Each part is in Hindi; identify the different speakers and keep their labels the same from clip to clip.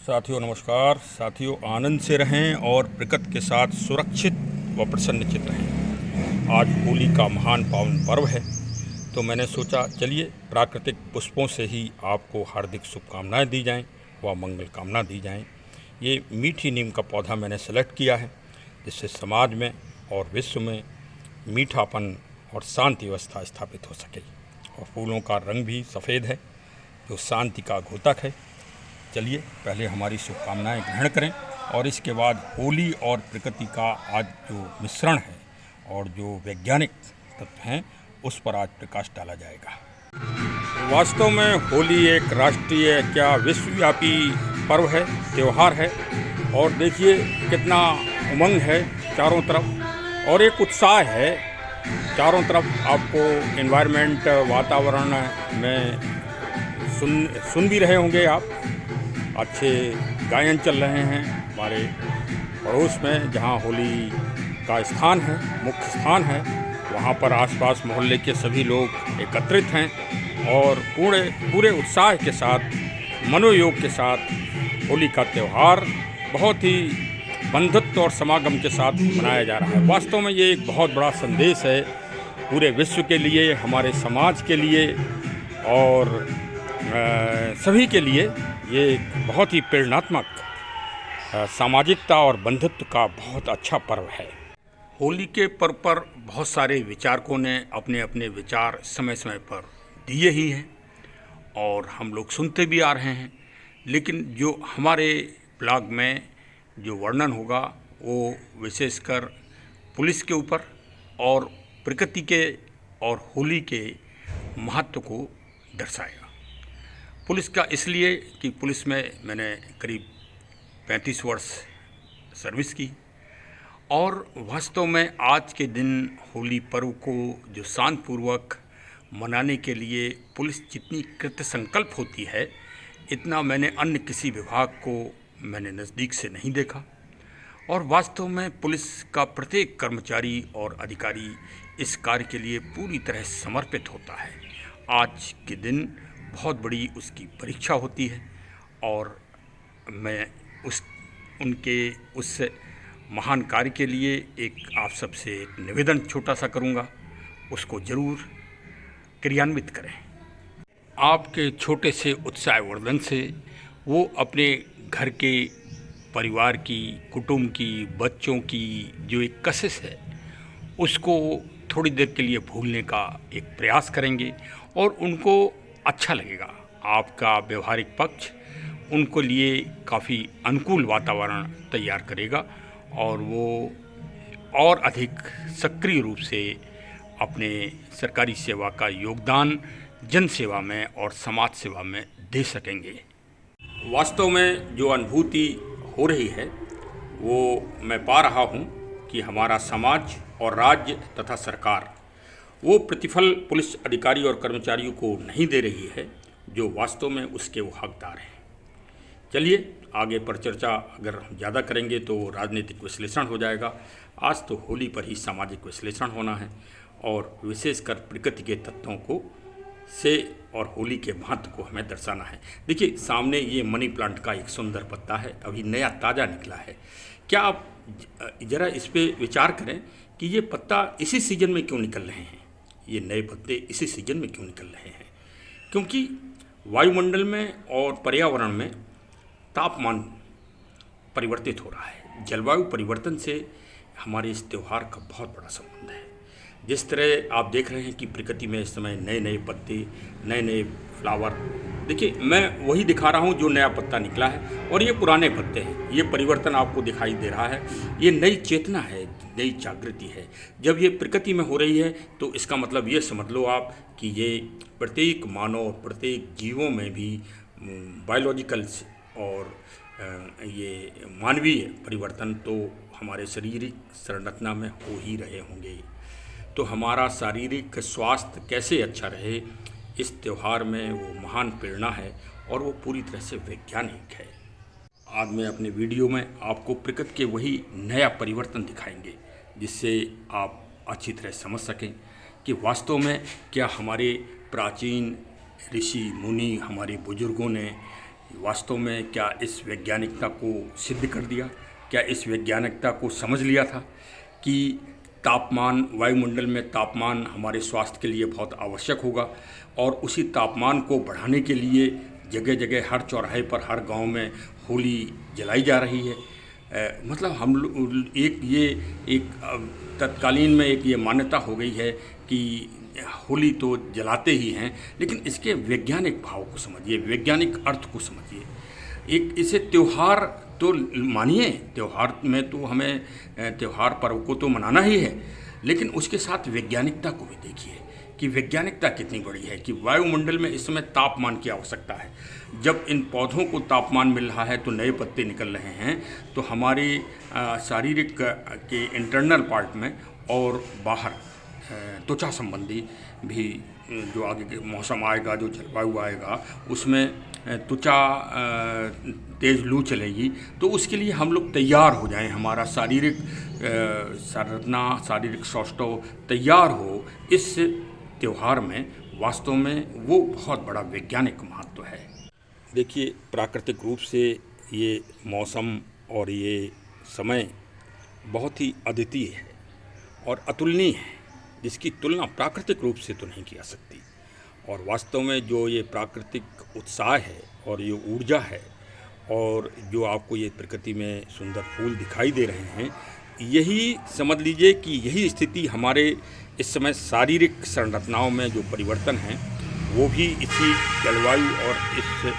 Speaker 1: साथियों नमस्कार। साथियों आनंद से रहें और प्रकृति के साथ सुरक्षित व प्रसन्नचित रहें। आज होली का महान पावन पर्व है, तो मैंने सोचा चलिए प्राकृतिक पुष्पों से ही आपको हार्दिक शुभकामनाएं दी जाएं व मंगल कामना दी जाएं। ये मीठी नीम का पौधा मैंने सेलेक्ट किया है, जिससे समाज में और विश्व में मीठापन और शांति व्यवस्था स्थापित हो सके। और फूलों का रंग भी सफ़ेद है, जो शांति का घोतक है। चलिए पहले हमारी शुभकामनाएं ग्रहण करें और इसके बाद होली और प्रकृति का आज जो मिश्रण है और जो वैज्ञानिक तत्व हैं उस पर आज प्रकाश डाला जाएगा। वास्तव में होली एक राष्ट्रीय क्या विश्वव्यापी पर्व है, त्यौहार है। और देखिए कितना उमंग है चारों तरफ और एक उत्साह है चारों तरफ। आपको एनवायरनमेंट वातावरण में सुन भी रहे होंगे आप। अच्छे गायन चल रहे हैं हमारे पड़ोस में, जहां होली का स्थान है, मुख्य स्थान है। वहां पर आसपास मोहल्ले के सभी लोग एकत्रित हैं और पूरे उत्साह के साथ, मनोयोग के साथ होली का त्यौहार बहुत ही बंधुत्व और समागम के साथ मनाया जा रहा है। वास्तव में ये एक बहुत बड़ा संदेश है पूरे विश्व के लिए, हमारे समाज के लिए और सभी के लिए। ये एक बहुत ही प्रेरणात्मक सामाजिकता और बंधुत्व का बहुत अच्छा पर्व है। होली के पर्व पर बहुत सारे विचारकों ने अपने अपने विचार समय समय पर दिए ही हैं और हम लोग सुनते भी आ रहे हैं। लेकिन जो हमारे ब्लॉग में जो वर्णन होगा वो विशेषकर पुलिस के ऊपर और प्रकृति के और होली के महत्व को दर्शाएगा। पुलिस का इसलिए कि पुलिस में मैंने करीब 35 वर्ष सर्विस की और वास्तव में आज के दिन होली पर्व को जो शांतिपूर्वक मनाने के लिए पुलिस जितनी कृत संकल्प होती है, इतना मैंने अन्य किसी विभाग को मैंने नज़दीक से नहीं देखा। और वास्तव में पुलिस का प्रत्येक कर्मचारी और अधिकारी इस कार्य के लिए पूरी तरह समर्पित होता है। आज के दिन बहुत बड़ी उसकी परीक्षा होती है और मैं उनके उस महान कार्य के लिए एक आप सबसे एक निवेदन छोटा सा करूँगा, उसको ज़रूर क्रियान्वित करें। आपके छोटे से उत्साहवर्धन से वो अपने घर के परिवार की, कुटुंब की, बच्चों की जो एक कशिश है उसको थोड़ी देर के लिए भूलने का एक प्रयास करेंगे और उनको अच्छा लगेगा। आपका व्यवहारिक पक्ष उनको लिए काफ़ी अनुकूल वातावरण तैयार करेगा और वो और अधिक सक्रिय रूप से अपने सरकारी सेवा का योगदान जन सेवा में और समाज सेवा में दे सकेंगे। वास्तव में जो अनुभूति हो रही है वो मैं पा रहा हूँ कि हमारा समाज और राज्य तथा सरकार वो प्रतिफल पुलिस अधिकारी और कर्मचारियों को नहीं दे रही है जो वास्तव में उसके वो हकदार हैं। चलिए आगे पर चर्चा अगर ज़्यादा करेंगे तो राजनीतिक विश्लेषण हो जाएगा। आज तो होली पर ही सामाजिक विश्लेषण होना है और विशेषकर प्रकृति के तत्वों को से और होली के महत्व को हमें दर्शाना है। देखिए सामने ये मनी प्लांट का एक सुंदर पत्ता है, अभी नया ताज़ा निकला है। क्या आप ज़रा इस पर विचार करें कि ये पत्ता इसी सीजन में क्यों निकल रहे हैं, ये नए पत्ते इसी सीजन में क्यों निकल रहे हैं? क्योंकि वायुमंडल में और पर्यावरण में तापमान परिवर्तित हो रहा है। जलवायु परिवर्तन से हमारे इस त्यौहार का बहुत बड़ा संबंध है। जिस तरह आप देख रहे हैं कि प्रकृति में इस समय नए नए पत्ते, नए नए फ्लावर, देखिए मैं वही दिखा रहा हूँ जो नया पत्ता निकला है और ये पुराने पत्ते हैं। ये परिवर्तन आपको दिखाई दे रहा है, ये नई चेतना है, नई जागृति है। जब ये प्रकृति में हो रही है तो इसका मतलब ये समझ लो आप कि ये प्रत्येक मानव, प्रत्येक जीवों में भी बायोलॉजिकल्स और ये मानवीय परिवर्तन तो हमारे शारीरिक संरचना में हो ही रहे होंगे। तो हमारा शारीरिक स्वास्थ्य कैसे अच्छा रहे, इस त्यौहार में वो महान प्रेरणा है और वो पूरी तरह से वैज्ञानिक है। आज मैं अपने वीडियो में आपको प्रकृति के वही नया परिवर्तन दिखाएंगे जिससे आप अच्छी तरह समझ सकें कि वास्तव में क्या हमारे प्राचीन ऋषि मुनि, हमारे बुजुर्गों ने वास्तव में क्या इस वैज्ञानिकता को सिद्ध कर दिया, क्या इस वैज्ञानिकता को समझ लिया था कि तापमान, वायुमंडल में तापमान हमारे स्वास्थ्य के लिए बहुत आवश्यक होगा और उसी तापमान को बढ़ाने के लिए जगह जगह हर चौराहे पर, हर गांव में होली जलाई जा रही है। मतलब हम एक तत्कालीन में एक ये मान्यता हो गई है कि होली तो जलाते ही हैं, लेकिन इसके वैज्ञानिक भाव को समझिए, वैज्ञानिक अर्थ को समझिए। एक इसे त्यौहार तो मानिए, त्यौहार में तो हमें त्यौहार पर्व को तो मनाना ही है, लेकिन उसके साथ वैज्ञानिकता को भी देखिए कि वैज्ञानिकता कितनी बड़ी है कि वायुमंडल में इस समय तापमान की आवश्यकता है। जब इन पौधों को तापमान मिल रहा है तो नए पत्ते निकल रहे हैं, तो हमारे शारीरिक के इंटरनल पार्ट में और बाहर त्वचा संबंधी भी जो आगे के मौसम आएगा, जो जलवायु आएगा, उसमें त्वचा तेज़ लू चलेगी, तो उसके लिए हम लोग तैयार हो जाएं, हमारा शारीरिक संरचना, शारीरिक सौष्ठव तैयार हो। इस त्यौहार में वास्तव में वो बहुत बड़ा वैज्ञानिक महत्व है। देखिए, प्राकृतिक रूप से ये मौसम और ये समय बहुत ही अद्वितीय है और अतुलनीय है, जिसकी तुलना प्राकृतिक रूप से तो नहीं की जा सकती। और वास्तव में जो ये प्राकृतिक उत्साह है और ये ऊर्जा है और जो आपको ये प्रकृति में सुंदर फूल दिखाई दे रहे हैं, यही समझ लीजिए कि यही स्थिति हमारे इस समय शारीरिक संरचनाओं में जो परिवर्तन हैं वो भी इसी जलवायु और इस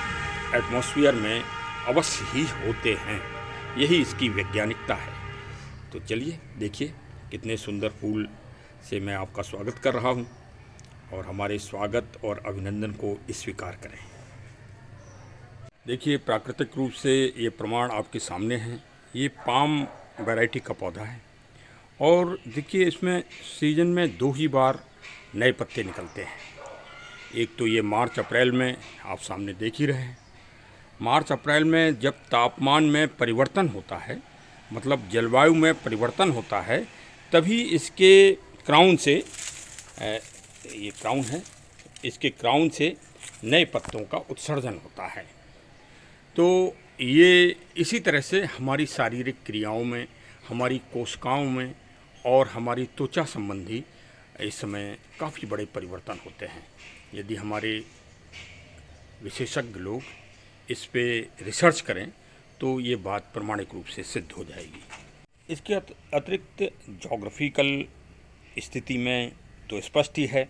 Speaker 1: एटमॉस्फेयर में अवश्य ही होते हैं। यही इसकी वैज्ञानिकता है। तो चलिए देखिए, कितने सुंदर फूल से मैं आपका स्वागत कर रहा हूं और हमारे स्वागत और अभिनंदन को स्वीकार करें। देखिए, प्राकृतिक रूप से ये प्रमाण आपके सामने हैं। ये पाम वैरायटी का पौधा है और देखिए, इसमें सीजन में 2 ही बार नए पत्ते निकलते हैं। एक तो ये मार्च अप्रैल में आप सामने देख ही रहे हैं। मार्च अप्रैल में जब तापमान में परिवर्तन होता है, मतलब जलवायु में परिवर्तन होता है, तभी इसके क्राउन से, ये क्राउन है, इसके क्राउन से नए पत्तों का उत्सर्जन होता है। तो ये इसी तरह से हमारी शारीरिक क्रियाओं में, हमारी कोशिकाओं में और हमारी त्वचा संबंधी इस समय काफ़ी बड़े परिवर्तन होते हैं। यदि हमारे विशेषज्ञ लोग इस पे रिसर्च करें तो ये बात प्रमाणिक रूप से सिद्ध हो जाएगी। इसके अतिरिक्त जोग्राफिकल स्थिति में तो स्पष्ट ही है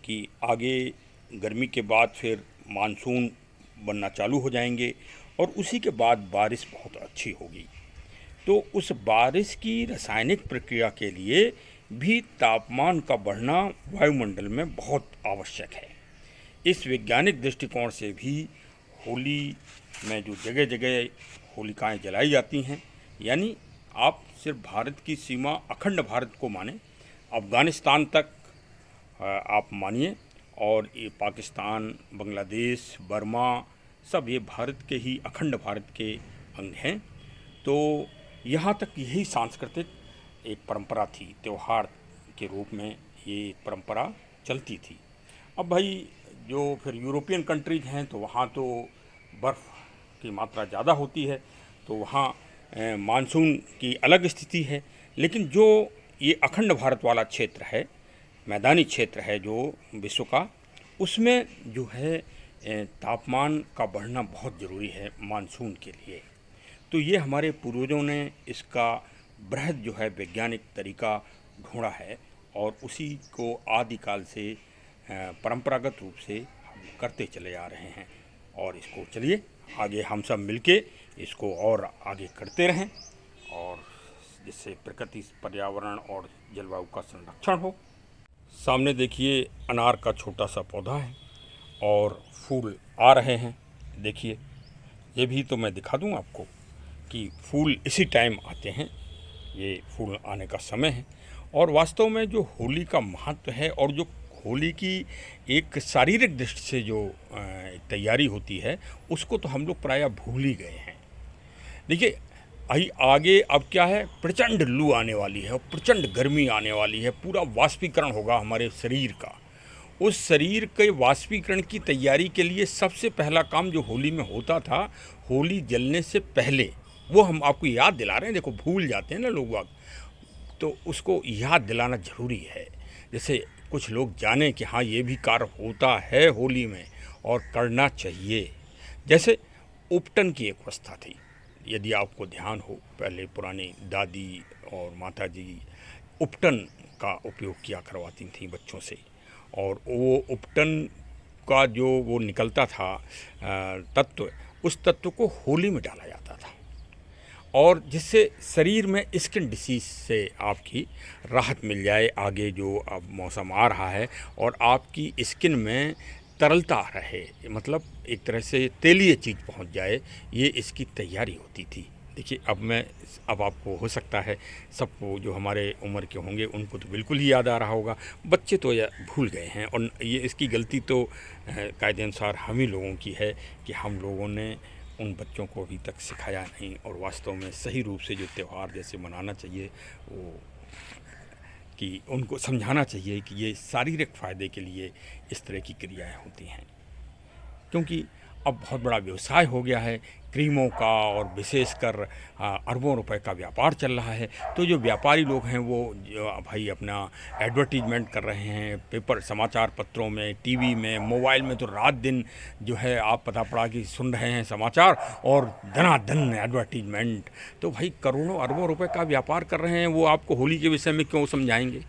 Speaker 1: कि आगे गर्मी के बाद फिर मानसून बनना चालू हो जाएंगे और उसी के बाद बारिश बहुत अच्छी होगी। तो उस बारिश की रासायनिक प्रक्रिया के लिए भी तापमान का बढ़ना वायुमंडल में बहुत आवश्यक है। इस वैज्ञानिक दृष्टिकोण से भी होली में जो जगह जगह होलिकाएं जलाई जाती हैं, यानी आप सिर्फ भारत की सीमा, अखंड भारत को माने, अफ़गानिस्तान तक आप मानिए, और ये पाकिस्तान, बांग्लादेश, बर्मा, सब ये भारत के ही, अखंड भारत के अंग हैं। तो यहाँ तक यही सांस्कृतिक एक परंपरा थी, त्यौहार के रूप में ये परंपरा चलती थी। अब भाई जो फिर यूरोपियन कंट्रीज हैं तो वहाँ तो बर्फ़ की मात्रा ज़्यादा होती है, तो वहाँ मानसून की अलग स्थिति है। लेकिन जो ये अखंड भारत वाला क्षेत्र है, मैदानी क्षेत्र है जो विश्व का, उसमें जो है तापमान का बढ़ना बहुत ज़रूरी है मानसून के लिए। तो ये हमारे पूर्वजों ने इसका बृहद जो है वैज्ञानिक तरीका ढूंढा है और उसी को आदिकाल से परंपरागत रूप से हम करते चले आ रहे हैं। और इसको चलिए आगे हम सब मिलके इसको और आगे करते रहें और जिससे प्रकृति, पर्यावरण और जलवायु का संरक्षण हो। सामने देखिए अनार का छोटा सा पौधा है और फूल आ रहे हैं। देखिए, ये भी तो मैं दिखा दूं आपको कि फूल इसी टाइम आते हैं, ये फूल आने का समय है। और वास्तव में जो होली का महत्व है और जो होली की एक शारीरिक दृष्टि से जो तैयारी होती है, उसको तो हम लोग प्रायः भूल ही गए हैं। देखिए, आगे अब क्या है, प्रचंड लू आने वाली है और प्रचंड गर्मी आने वाली है, पूरा वाष्पीकरण होगा हमारे शरीर का, उस शरीर के वाष्पीकरण की तैयारी के लिए सबसे पहला काम जो होली में होता था, होली जलने से पहले, वो हम आपको याद दिला रहे हैं। देखो भूल जाते हैं ना लोग बाग, तो उसको याद दिलाना ज़रूरी है। जैसे कुछ लोग जाने कि हाँ ये भी कार्य होता है होली में और करना चाहिए। जैसे उपटन की एक अवस्था थी, यदि आपको ध्यान हो, पहले पुरानी दादी और माता जी उपटन का उपयोग किया करवाती थी बच्चों से, और वो उपटन का जो वो निकलता था तत्व, उस तत्व को होली में डाला जाता था, और जिससे शरीर में स्किन डिसीज़ से आपकी राहत मिल जाए। आगे जो अब मौसम आ रहा है और आपकी स्किन में तरलता रहे, मतलब एक तरह से तेलीय चीज़ पहुंच जाए, ये इसकी तैयारी होती थी। देखिए अब आपको हो सकता है, सबको जो हमारे उम्र के होंगे उनको तो बिल्कुल ही याद आ रहा होगा, बच्चे तो यह भूल गए हैं। और ये इसकी गलती तो कायदे अनुसार हम ही लोगों की है कि हम लोगों ने उन बच्चों को अभी तक सिखाया नहीं, और वास्तव में सही रूप से जो त्यौहार जैसे मनाना चाहिए, वो कि उनको समझाना चाहिए कि ये शारीरिक फ़ायदे के लिए इस तरह की क्रियाएं होती हैं। क्योंकि अब बहुत बड़ा व्यवसाय हो गया है क्रीमों का, और विशेषकर अरबों रुपए का व्यापार चल रहा है। तो जो व्यापारी लोग हैं वो भाई अपना एडवर्टीजमेंट कर रहे हैं पेपर, समाचार पत्रों में, टीवी में, मोबाइल में, तो रात दिन जो है आप पता पड़ा कि सुन रहे हैं समाचार और धनाधन एडवर्टीजमेंट। तो भाई करोड़ों अरबों रुपए का व्यापार कर रहे हैं, वो आपको होली के विषय में क्यों समझाएंगे?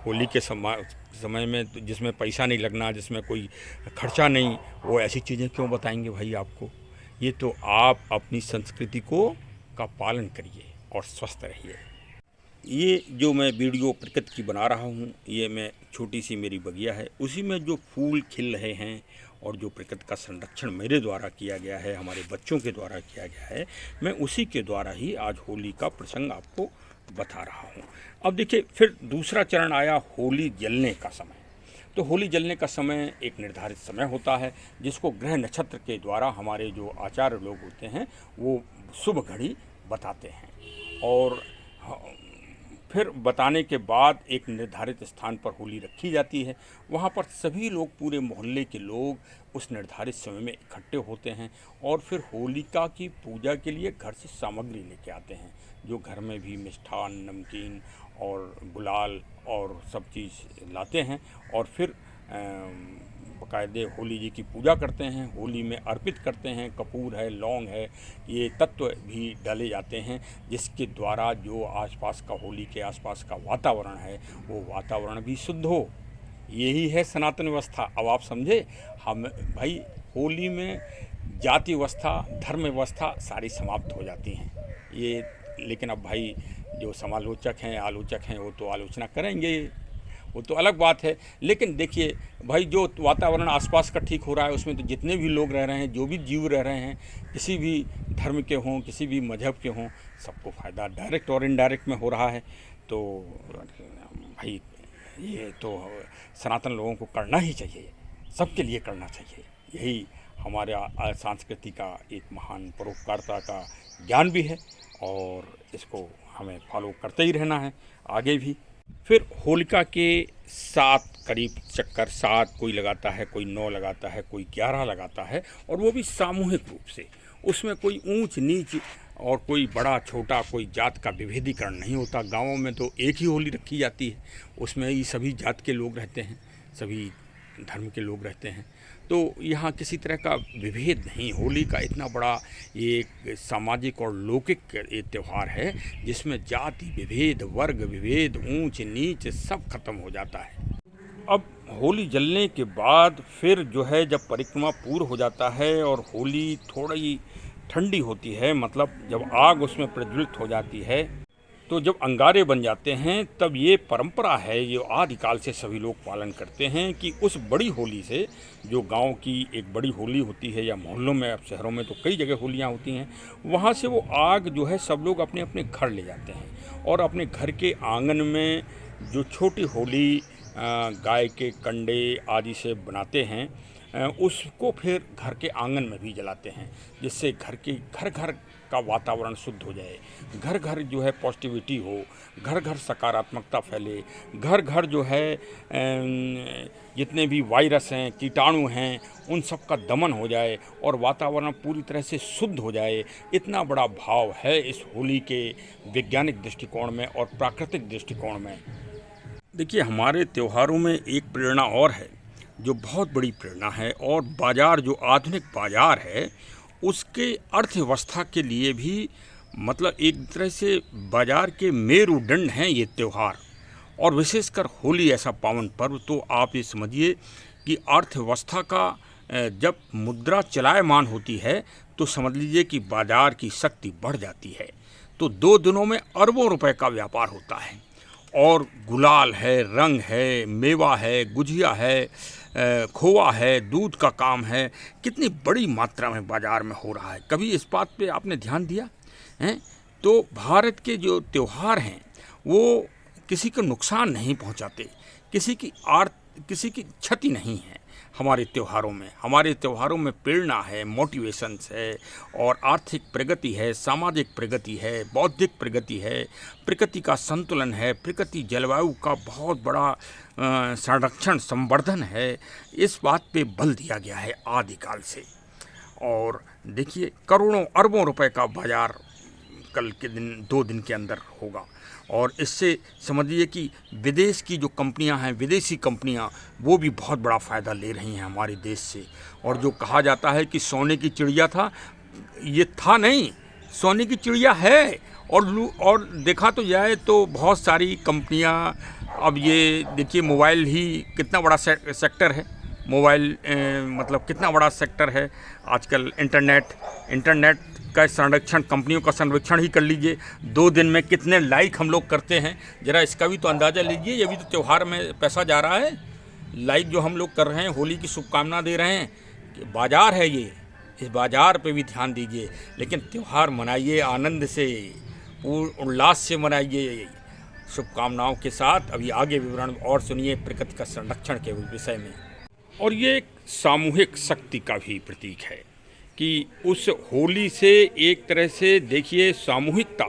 Speaker 1: होली के समय में तो जिसमें पैसा नहीं लगना, जिसमें कोई खर्चा नहीं, वो ऐसी चीज़ें क्यों बताएंगे भाई आपको? ये तो आप अपनी संस्कृति का पालन करिए और स्वस्थ रहिए। ये जो मैं वीडियो प्रकृति की बना रहा हूँ, ये मैं छोटी सी मेरी बगिया है, उसी में जो फूल खिल रहे हैं और जो प्रकृति का संरक्षण मेरे द्वारा किया गया है, हमारे बच्चों के द्वारा किया गया है, मैं उसी के द्वारा ही आज होली का प्रसंग आपको बता रहा हूँ। अब देखिए, फिर दूसरा चरण आया होली जलने का समय। तो होली जलने का समय एक निर्धारित समय होता है, जिसको ग्रह नक्षत्र के द्वारा हमारे जो आचार्य लोग होते हैं वो शुभ घड़ी बताते हैं, और फिर बताने के बाद एक निर्धारित स्थान पर होली रखी जाती है। वहाँ पर सभी लोग, पूरे मोहल्ले के लोग उस निर्धारित समय में इकट्ठे होते हैं, और फिर होलिका की पूजा के लिए घर से सामग्री लेके आते हैं, जो घर में भी मिष्ठान, नमकीन और गुलाल और सब चीज़ लाते हैं, और फिर बाकायदे होली जी की पूजा करते हैं, होली में अर्पित करते हैं। कपूर है, लौंग है, ये तत्व भी डाले जाते हैं, जिसके द्वारा जो आसपास का, होली के आसपास का वातावरण है, वो वातावरण भी शुद्ध हो। यही है सनातन व्यवस्था। अब आप समझे, हम भाई होली में जाति व्यवस्था, धर्म व्यवस्था सारी समाप्त हो जाती हैं ये। लेकिन अब भाई जो समालोचक हैं, आलोचक हैं, वो तो आलोचना करेंगे, वो तो अलग बात है। लेकिन देखिए भाई, जो वातावरण आसपास का ठीक हो रहा है, उसमें तो जितने भी लोग रह रहे हैं, जो भी जीव रह रहे हैं, किसी भी धर्म के हों, किसी भी मजहब के हों, सबको फ़ायदा डायरेक्ट और इनडायरेक्ट में हो रहा है। तो भाई ये तो सनातन लोगों को करना ही चाहिए, सबके लिए करना चाहिए। यही हमारा संस्कृति का एक महान परोपकारता का ज्ञान भी है, और इसको हमें फॉलो करते ही रहना है आगे भी। फिर होलिका के 7 करीब चक्कर, 7 कोई लगाता है, कोई 9 लगाता है, कोई 11 लगाता है, और वो भी सामूहिक रूप से। उसमें कोई ऊंच नीच और कोई बड़ा छोटा, कोई जात का विभेदीकरण नहीं होता। गाँवों में तो एक ही होली रखी जाती है, उसमें ही सभी जात के लोग रहते हैं, सभी धर्म के लोग रहते हैं। तो यहाँ किसी तरह का विभेद नहीं। होली का इतना बड़ा एक सामाजिक और लौकिक ये त्यौहार है, जिसमें जाति विभेद, वर्ग विभेद, ऊंच नीच सब खत्म हो जाता है। अब होली जलने के बाद फिर जो है, जब परिक्रमा पूर्ण हो जाता है और होली थोड़ी ठंडी होती है, मतलब जब आग उसमें प्रज्वलित हो जाती है, तो जब अंगारे बन जाते हैं, तब ये परंपरा है, ये आदिकाल से सभी लोग पालन करते हैं कि उस बड़ी होली से, जो गांव की एक बड़ी होली होती है, या मोहल्लों में, अब शहरों में तो कई जगह होलियां होती हैं, वहाँ से वो आग जो है सब लोग अपने अपने घर ले जाते हैं, और अपने घर के आंगन में जो छोटी होली गाय के कंडे आदि से बनाते हैं, उसको फिर घर के आंगन में भी जलाते हैं, जिससे घर घर का वातावरण शुद्ध हो जाए, घर घर जो है पॉजिटिविटी हो, घर घर सकारात्मकता फैले, घर घर जो है जितने भी वायरस हैं, कीटाणु हैं, उन सब का दमन हो जाए और वातावरण पूरी तरह से शुद्ध हो जाए। इतना बड़ा भाव है इस होली के वैज्ञानिक दृष्टिकोण में और प्राकृतिक दृष्टिकोण में। देखिए, हमारे त्योहारों में एक प्रेरणा और है जो बहुत बड़ी प्रेरणा है, और बाज़ार जो आधुनिक बाज़ार है उसके अर्थव्यवस्था के लिए भी मतलब एक तरह से बाज़ार के मेरुदंड हैं ये त्यौहार, और विशेषकर होली ऐसा पावन पर्व। तो आप ये समझिए कि अर्थव्यवस्था का जब मुद्रा चलायमान होती है तो समझ लीजिए कि बाज़ार की शक्ति बढ़ जाती है। तो 2 दिनों में अरबों रुपए का व्यापार होता है, और गुलाल है, रंग है, मेवा है, गुजिया है, खोआ है, दूध का काम है, कितनी बड़ी मात्रा में बाज़ार में हो रहा है। कभी इस बात पे आपने ध्यान दिया है? तो भारत के जो त्यौहार हैं वो किसी को नुकसान नहीं पहुंचाते, किसी की क्षति नहीं है। हमारे त्योहारों में प्रेरणा है, मोटिवेशंस है, और आर्थिक प्रगति है, सामाजिक प्रगति है, बौद्धिक प्रगति है, प्रकृति का संतुलन है, प्रकृति जलवायु का बहुत बड़ा संरक्षण संवर्धन है। इस बात पे बल दिया गया है आदिकाल से। और देखिए, करोड़ों अरबों रुपए का बाजार कल के दिन 2 दिन के अंदर होगा, और इससे समझिए कि विदेश की जो कंपनियां हैं, विदेशी कंपनियां, वो भी बहुत बड़ा फ़ायदा ले रही हैं हमारे देश से। और जो कहा जाता है कि सोने की चिड़िया था, ये था नहीं, सोने की चिड़िया है। और देखा तो जाए तो बहुत सारी कंपनियां, अब ये देखिए मोबाइल ही कितना बड़ा सेक्टर है, मोबाइल मतलब कितना बड़ा सेक्टर है आजकल। इंटरनेट का संरक्षण, कंपनियों का संरक्षण ही कर लीजिए। 2 दिन में कितने लाइक हम लोग करते हैं, ज़रा इसका भी तो अंदाज़ा लीजिए। ये भी तो त्यौहार में पैसा जा रहा है। लाइक जो हम लोग कर रहे हैं, होली की शुभकामना दे रहे हैं, कि बाज़ार है ये, इस बाज़ार पे भी ध्यान दीजिए। लेकिन त्यौहार मनाइए आनंद से, पूर्ण उल्लास से मनाइए, शुभकामनाओं के साथ। अभी आगे विवरण और सुनिए प्रकृति का संरक्षण के विषय में। और ये एक सामूहिक शक्ति का भी प्रतीक है कि उस होली से एक तरह से देखिए सामूहिकता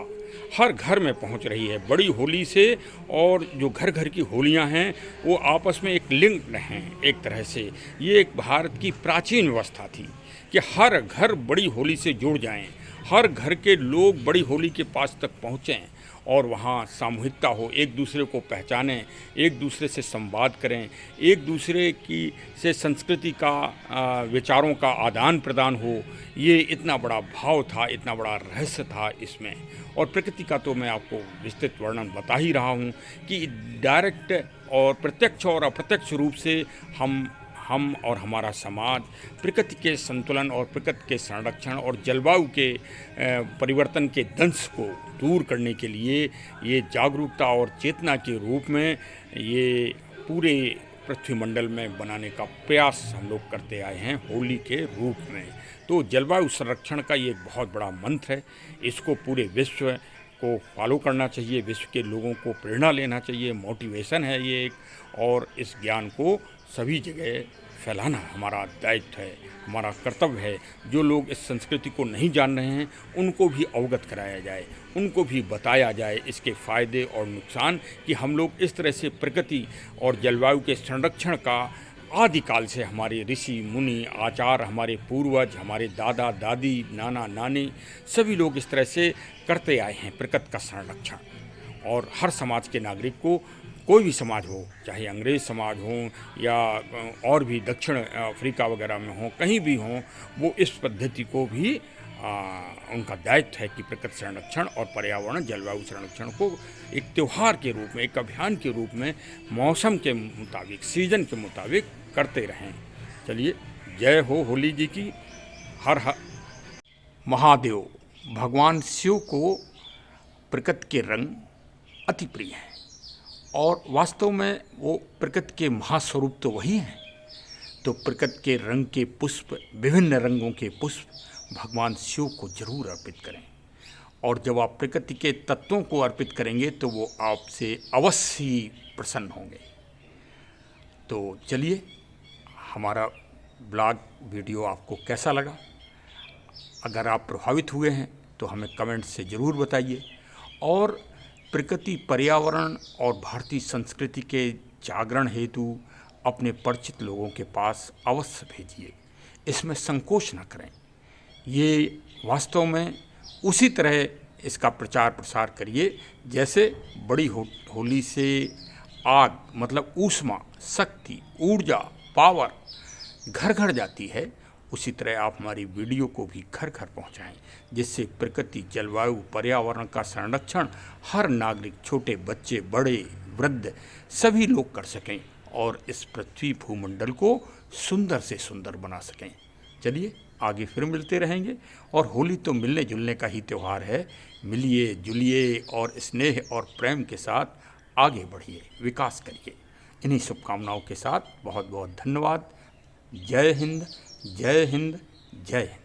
Speaker 1: हर घर में पहुंच रही है बड़ी होली से। और जो घर घर की होलियां हैं वो आपस में एक लिंक हैं एक तरह से। ये एक भारत की प्राचीन व्यवस्था थी कि हर घर बड़ी होली से जुड़ जाएं, हर घर के लोग बड़ी होली के पास तक पहुँचें और वहाँ सामूहिकता हो, एक दूसरे को पहचानें, एक दूसरे से संवाद करें, एक दूसरे की से संस्कृति का विचारों का आदान प्रदान हो। ये इतना बड़ा भाव था, इतना बड़ा रहस्य था इसमें। और प्रकृति का तो मैं आपको विस्तृत वर्णन बता ही रहा हूँ कि डायरेक्ट और प्रत्यक्ष और अप्रत्यक्ष रूप से हम और हमारा समाज प्रकृति के संतुलन और प्रकृति के संरक्षण और जलवायु के परिवर्तन के दंश को दूर करने के लिए ये जागरूकता और चेतना के रूप में ये पूरे पृथ्वी मंडल में बनाने का प्रयास हम लोग करते आए हैं होली के रूप में। तो जलवायु संरक्षण का ये एक बहुत बड़ा मंत्र है, इसको पूरे विश्व को फॉलो करना चाहिए, विश्व के लोगों को प्रेरणा लेना चाहिए, मोटिवेशन है ये एक। और इस ज्ञान को सभी जगह फैलाना हमारा दायित्व है, हमारा कर्तव्य है। जो लोग इस संस्कृति को नहीं जान रहे हैं उनको भी अवगत कराया जाए, उनको भी बताया जाए इसके फ़ायदे और नुकसान, कि हम लोग इस तरह से प्रकृति और जलवायु के संरक्षण का आदिकाल से हमारे ऋषि मुनि आचार्य, हमारे पूर्वज, हमारे दादा दादी, नाना नानी, सभी लोग इस तरह से करते आए हैं प्रकृति का संरक्षण। और हर समाज के नागरिक को, कोई भी समाज हो, चाहे अंग्रेज़ समाज हो या और भी दक्षिण अफ्रीका वगैरह में हो, कहीं भी हो, वो इस पद्धति को भी उनका दायित्व है कि प्रकृति संरक्षण और पर्यावरण जलवायु संरक्षण को एक त्यौहार के रूप में, एक अभियान के रूप में, मौसम के मुताबिक, सीजन के मुताबिक करते रहें। चलिए, जय हो होली जी की। हर हर महादेव। भगवान शिव को प्रकृति के रंग अति प्रिय हैं, और वास्तव में वो प्रकृति के महास्वरूप तो वही हैं। तो प्रकृति के रंग के पुष्प, विभिन्न रंगों के पुष्प भगवान शिव को जरूर अर्पित करें। और जब आप प्रकृति के तत्वों को अर्पित करेंगे तो वो आपसे अवश्य प्रसन्न होंगे। तो चलिए, हमारा ब्लॉग वीडियो आपको कैसा लगा। अगर आप प्रभावित हुए हैं तो हमें कमेंट से ज़रूर बताइए और प्रकृति, पर्यावरण और भारतीय संस्कृति के जागरण हेतु अपने परिचित लोगों के पास अवश्य भेजिए। इसमें संकोच न करें। ये वास्तव में उसी तरह इसका प्रचार प्रसार करिए जैसे बड़ी होली से आग मतलब ऊष्मा, शक्ति, ऊर्जा, पावर घर घर जाती है। उसी तरह आप हमारी वीडियो को भी घर घर पहुंचाएं, जिससे प्रकृति, जलवायु, पर्यावरण का संरक्षण हर नागरिक, छोटे बच्चे, बड़े, वृद्ध सभी लोग कर सकें और इस पृथ्वी भूमंडल को सुंदर से सुंदर बना सकें। चलिए आगे फिर मिलते रहेंगे। और होली तो मिलने जुलने का ही त्यौहार है। मिलिए जुलिए और स्नेह और प्रेम के साथ आगे बढ़िए, विकास करिए। इन्हीं शुभकामनाओं के साथ बहुत बहुत धन्यवाद। जय हिंद, जय हिंद, जय हिंद।